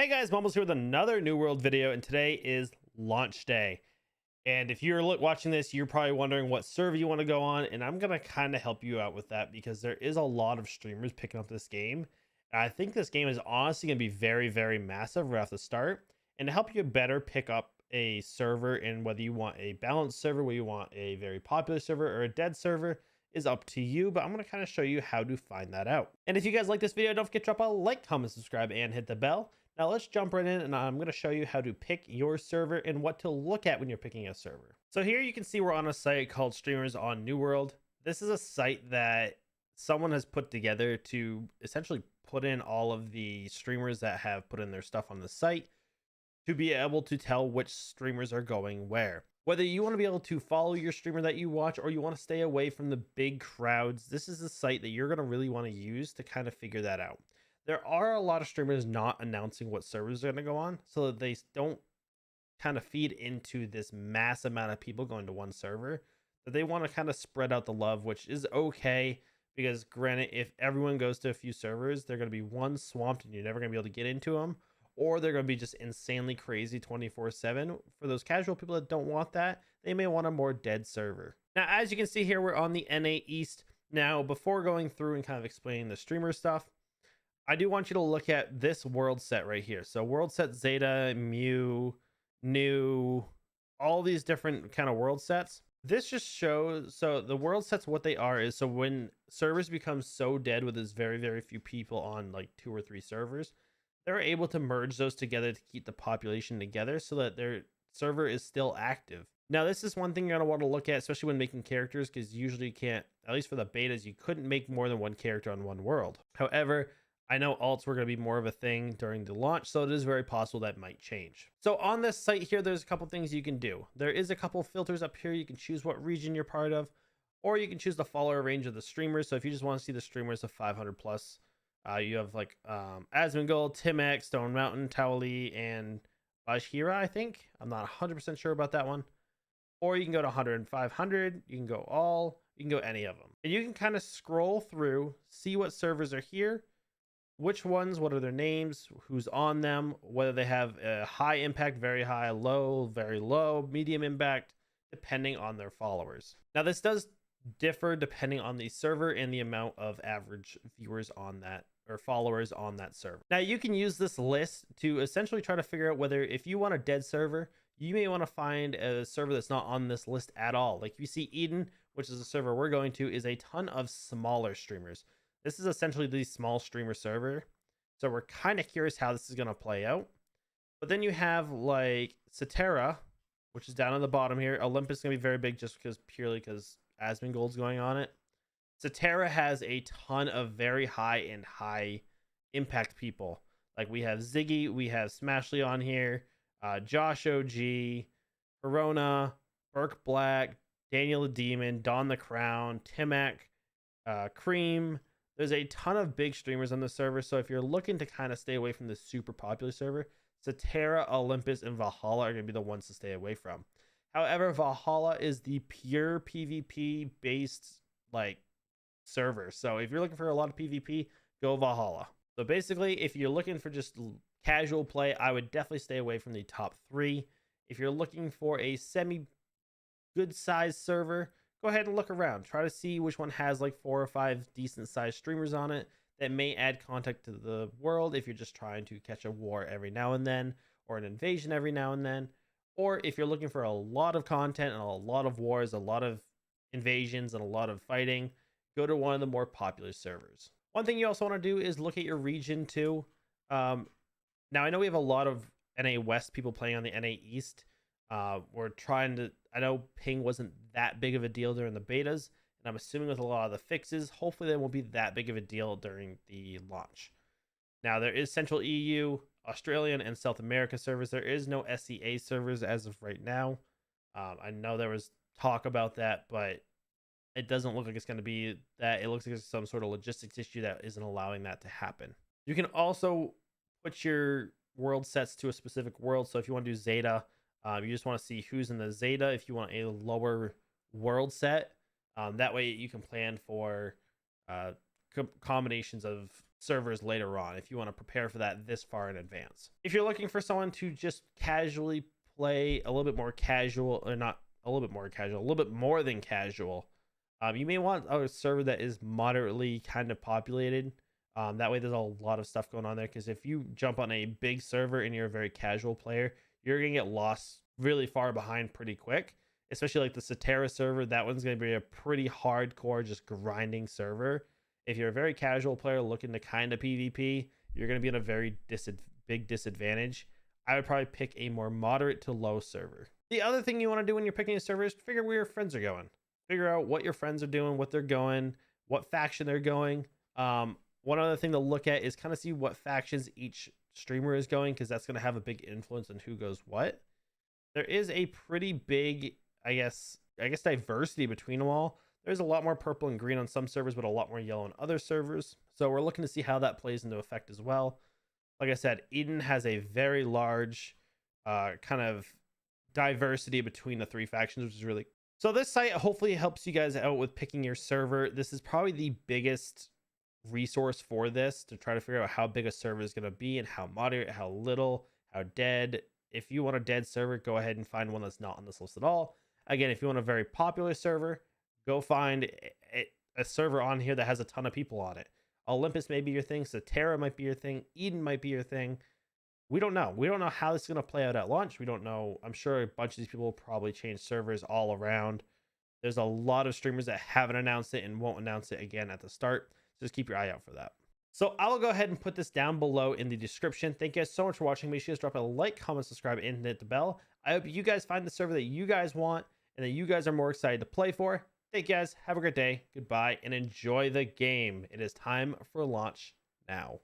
Hey guys, Mumbles here with another New World video, and today is launch day. And if you're watching this, you're probably wondering what server you want to go on, and I'm gonna kind of help you out with that because there is a lot of streamers picking up this game. And I think this game is honestly gonna be very, very massive right off the start. And to help you better pick up a server, and whether you want a balanced server, whether you want a very popular server or a dead server, is up to you, but I'm going to kind of show you how to find that out. And if you guys like this video, don't forget to drop a like, comment, subscribe, and hit the bell. Now let's jump right in, and I'm going to show you how to pick your server and what to look at when you're picking a server. So here you can see we're on a site called Streamers on New World. This is a site that someone has put together to essentially put in all of the streamers that have put in their stuff on the site to be able to tell which streamers are going where. Whether you want to be able to follow your streamer that you watch or you want to stay away from the big crowds, this is a site that you're going to really want to use to kind of figure that out. There are a lot of streamers not announcing what servers they're going to go on, so that they don't kind of feed into this mass amount of people going to one server. That they want to kind of spread out the love, which is okay, because granted, if everyone goes to a few servers, they're going to be one, swamped and you're never going to be able to get into them, or they're going to be just insanely crazy 24/7. For those casual people that don't want that, they may want a more dead server. Now, as you can see here, we're on the NA East. Now, before going through and kind of explaining the streamer stuff, I do want you to look at this world set right here. So world set Zeta, Mu, New, all these different kind of world sets. This just shows, so the world sets, what they are is, so when servers become so dead with this very, very few people on like 2 or 3 servers, they're able to merge those together to keep the population together so that their server is still active. Now, this is one thing you're going to want to look at, especially when making characters, because usually you can't, at least for the betas, you couldn't make more than one character on one world. However, I know alts were going to be more of a thing during the launch, so it is very possible that might change. So on this site here, there's a couple things you can do. There is a couple filters up here. You can choose what region you're part of, or you can choose the follower range of the streamers. So if you just want to see the streamers of 500 plus, you have like Asmongold, Timex, Stone Mountain, Towley, and Bajhira, I think. I'm not 100% sure about that one. Or you can go to 100 and 500. You can go all. You can go any of them. And you can kind of scroll through, see what servers are here, which ones, what are their names, who's on them, whether they have a high impact, very high, low, very low, medium impact, depending on their followers. Now, this does differ depending on the server and the amount of average viewers on that, or followers on that server. Now, you can use this list to essentially try to figure out whether, if you want a dead server, you may want to find a server that's not on this list at all. Like you see Eden, which is a server we're going to, is a ton of smaller streamers. This is essentially the small streamer server. So we're kind of curious how this is going to play out. But then you have like Cetera, which is down on the bottom here. Olympus is going to be very big just purely because Asmongold's going on it. Cetera has a ton of very high impact people. Like we have Ziggy, we have Smashley on here, Josh OG, Corona, Burke Black, Daniel the Demon, Don the Crown, Timac, Cream. There's a ton of big streamers on the server, so if you're looking to kind of stay away from the super popular server, Cetera, Olympus, and Valhalla are going to be the ones to stay away from. However, Valhalla is the pure PvP based like server. So if you're looking for a lot of PvP, go Valhalla. So basically, if you're looking for just casual play, I would definitely stay away from the top 3. If you're looking for a semi good sized server, go ahead and look around. Try to see which one has like 4 or 5 decent sized streamers on it that may add content to the world if you're just trying to catch a war every now and then, or an invasion every now and then. Or if you're looking for a lot of content and a lot of wars, a lot of invasions, and a lot of fighting, go to one of the more popular servers. One thing you also want to do is look at your region too. Now, I know we have a lot of NA West people playing on the NA East. We're trying to, I know ping wasn't that big of a deal during the betas, and I'm assuming with a lot of the fixes, hopefully they won't be that big of a deal during the launch. Now, there is Central EU, Australian, and South America servers. There is no SEA servers as of right now. I know there was talk about that, but it doesn't look like it's going to be that. It looks like it's some sort of logistics issue that isn't allowing that to happen. You can also put your world sets to a specific world. So if you want to do Zeta, you just want to see who's in the Zeta. If you want a lower world set, that way you can plan for combinations of servers later on if you want to prepare for that this far in advance. If you're looking for someone to just casually play a little bit more casual, or not a little bit more casual, a little bit more than casual, you may want a server that is moderately kind of populated. That way there's a lot of stuff going on there, because if you jump on a big server and you're a very casual player, you're gonna get lost really far behind pretty quick. Especially like the Satera server, that one's gonna be a pretty hardcore, just grinding server. If you're a very casual player looking to kind of PvP, you're gonna be in a very big disadvantage. I would probably pick a more moderate to low server. The other thing you want to do when you're picking a server is figure where your friends are going. Figure out what your friends are doing, what they're going, what faction they're going. One other thing to look at is kind of see what factions each streamer is going, because that's going to have a big influence on who goes what. There is a pretty big, I guess diversity between them all. There's a lot more purple and green on some servers, but a lot more yellow on other servers. So we're looking to see how that plays into effect as well. Like I said, Eden has a very large kind of diversity between the three factions, which is really... So this site hopefully helps you guys out with picking your server. This is probably the biggest resource for this, to try to figure out how big a server is going to be and how moderate, how little, how dead. If you want a dead server, go ahead and find one that's not on this list at all. Again, if you want a very popular server, go find a server on here that has a ton of people on it. Olympus may be your thing. Satera might be your thing. Eden might be your thing. We don't know. We don't know how this is going to play out at launch. We don't know. I'm sure a bunch of these people will probably change servers all around. There's a lot of streamers that haven't announced it and won't announce it again at the start. So just keep your eye out for that. So I will go ahead and put this down below in the description. Thank you guys so much for watching. Make sure you guys drop a like, comment, subscribe, and hit the bell. I hope you guys find the server that you guys want and that you guys are more excited to play for. Thank you guys. Have a great day. Goodbye and enjoy the game. It is time for launch now.